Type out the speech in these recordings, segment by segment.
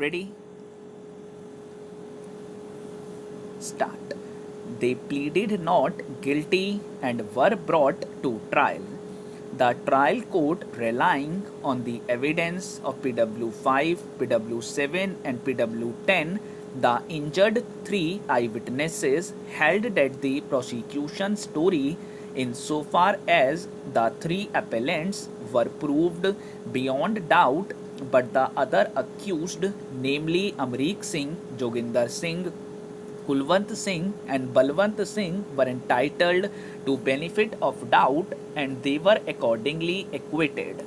Ready? Start. They pleaded not guilty and were brought to trial. The trial court, relying on the evidence of PW5, PW7, and PW10, the injured three eyewitnesses, held that the prosecution story, insofar as the three appellants were proved beyond doubt, but the other accused, namely Amrik Singh, Joginder Singh, Kulwant Singh and Balwant Singh, were entitled to benefit of doubt and they were accordingly acquitted.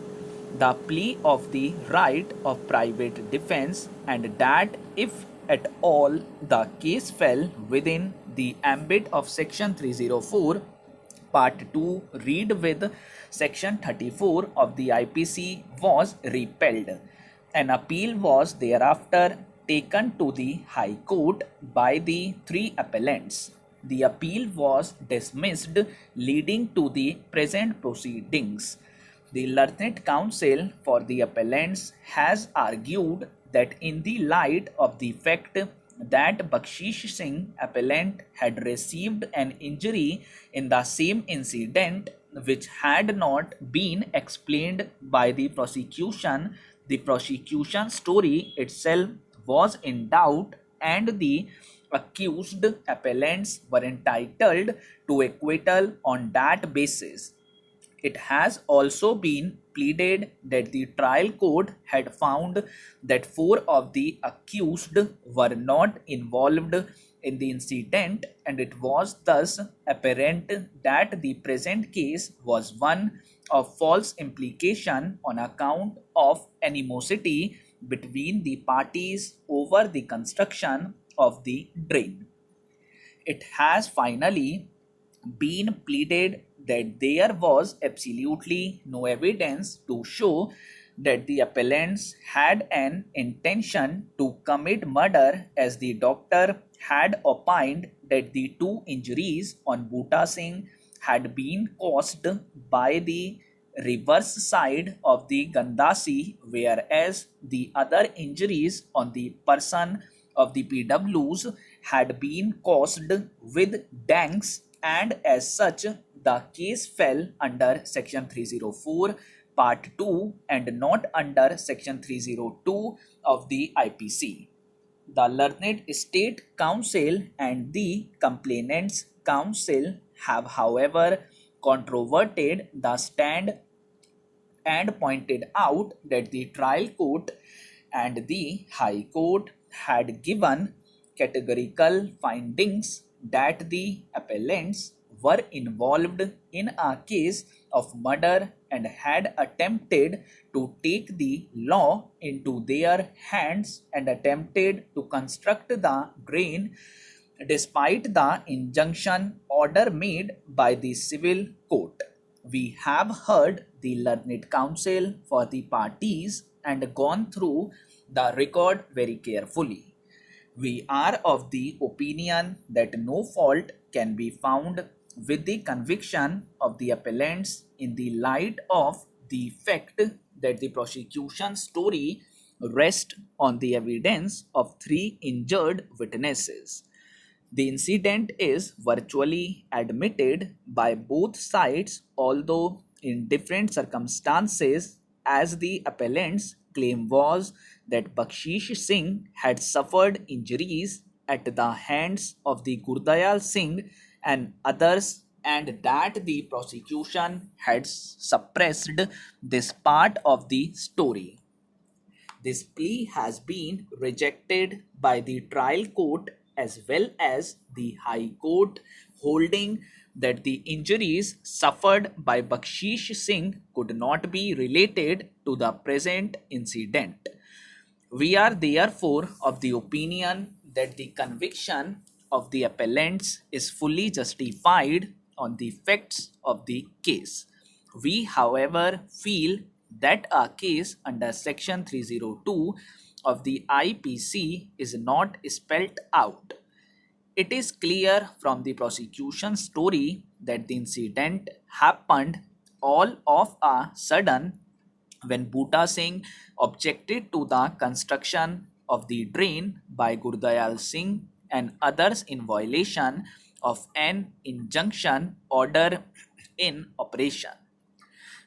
The plea of the right of private defense, and that if at all the case fell within the ambit of Section 304, Part 2, read with Section 34 of the IPC, was repelled. An appeal was thereafter taken to the High Court by the three appellants. The appeal was dismissed, leading to the present proceedings. The learned counsel for the appellants has argued that in the light of the fact that Bakshish Singh appellant had received an injury in the same incident which had not been explained by the prosecution story itself was in doubt and the accused appellants were entitled to acquittal on that basis. It has also been pleaded that the trial court had found that four of the accused were not involved in the incident, and it was thus apparent that the present case was one of false implication on account of animosity between the parties over the construction of the drain. It has finally been pleaded that there was absolutely no evidence to show that the appellants had an intention to commit murder, as the doctor had opined that the two injuries on Bhuta Singh had been caused by the reverse side of the Gandasi, whereas the other injuries on the person of the PWs had been caused with danks, and as such the case fell under Section 304 Part 2 and not under Section 302 of the IPC. The learned State Counsel and the complainants' counsel have, however, controverted the stand and pointed out that the trial court and the High Court had given categorical findings that the appellants were involved in a case of murder and had attempted to take the law into their hands and attempted to construct the drain despite the injunction order made by the civil court. We have heard the learned counsel for the parties and gone through the record very carefully. We are of the opinion that no fault can be found with the conviction of the appellants in the light of the fact that the prosecution story rests on the evidence of three injured witnesses. The incident is virtually admitted by both sides, although in different circumstances, as the appellant's claim was that Bakshish Singh had suffered injuries at the hands of the Gurdayal Singh and others, and that the prosecution had suppressed this part of the story. This plea has been rejected by the trial court as well as the High Court, holding that the injuries suffered by Bakshish Singh could not be related to the present incident. We are therefore of the opinion that the conviction of the appellants is fully justified on the facts of the case. We, however, feel that a case under Section 302 of the IPC is not spelled out. It is clear from the prosecution story that the incident happened all of a sudden when Bhuta Singh objected to the construction of the drain by Gurdayal Singh and others in violation of an injunction order in operation.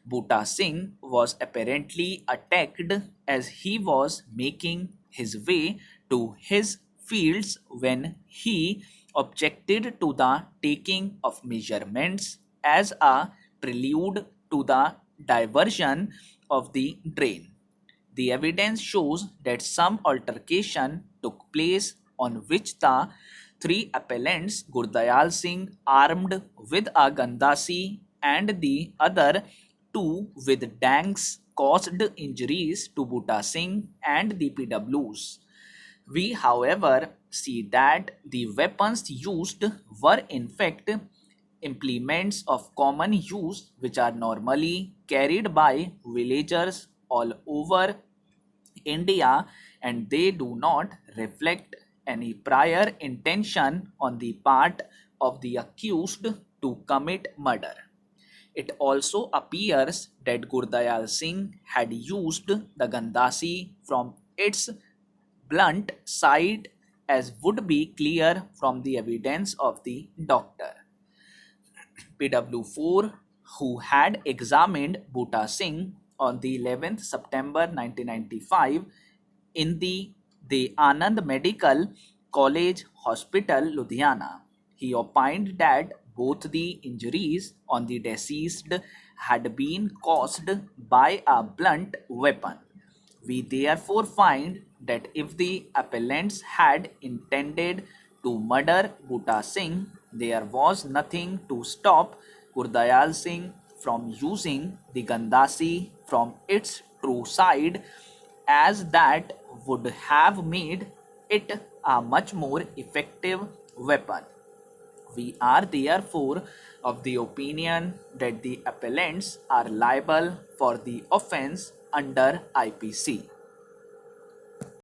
Bhuta Singh was apparently attacked as he was making his way to his fields when he objected to the taking of measurements as a prelude to the diversion of the drain. The evidence shows that some altercation took place on which the three appellants, Gurdayal Singh armed with a gandasi and the other two with danks, caused injuries to Bhuta Singh and the PWs. We, however, see that the weapons used were in fact implements of common use which are normally carried by villagers all over India, and they do not reflect any prior intention on the part of the accused to commit murder. It also appears that Gurdayal Singh had used the Gandasi from its blunt side, as would be clear from the evidence of the doctor. PW4, who had examined Bhuta Singh on the 11th September 1995 in the Anand Medical College Hospital, Ludhiana. He opined that both the injuries on the deceased had been caused by a blunt weapon. We therefore find that if the appellants had intended to murder Bhuta Singh, there was nothing to stop Gurdayal Singh from using the Gandasi from its true side, as that would have made it a much more effective weapon. We are therefore of the opinion that the appellants are liable for the offence under IPC.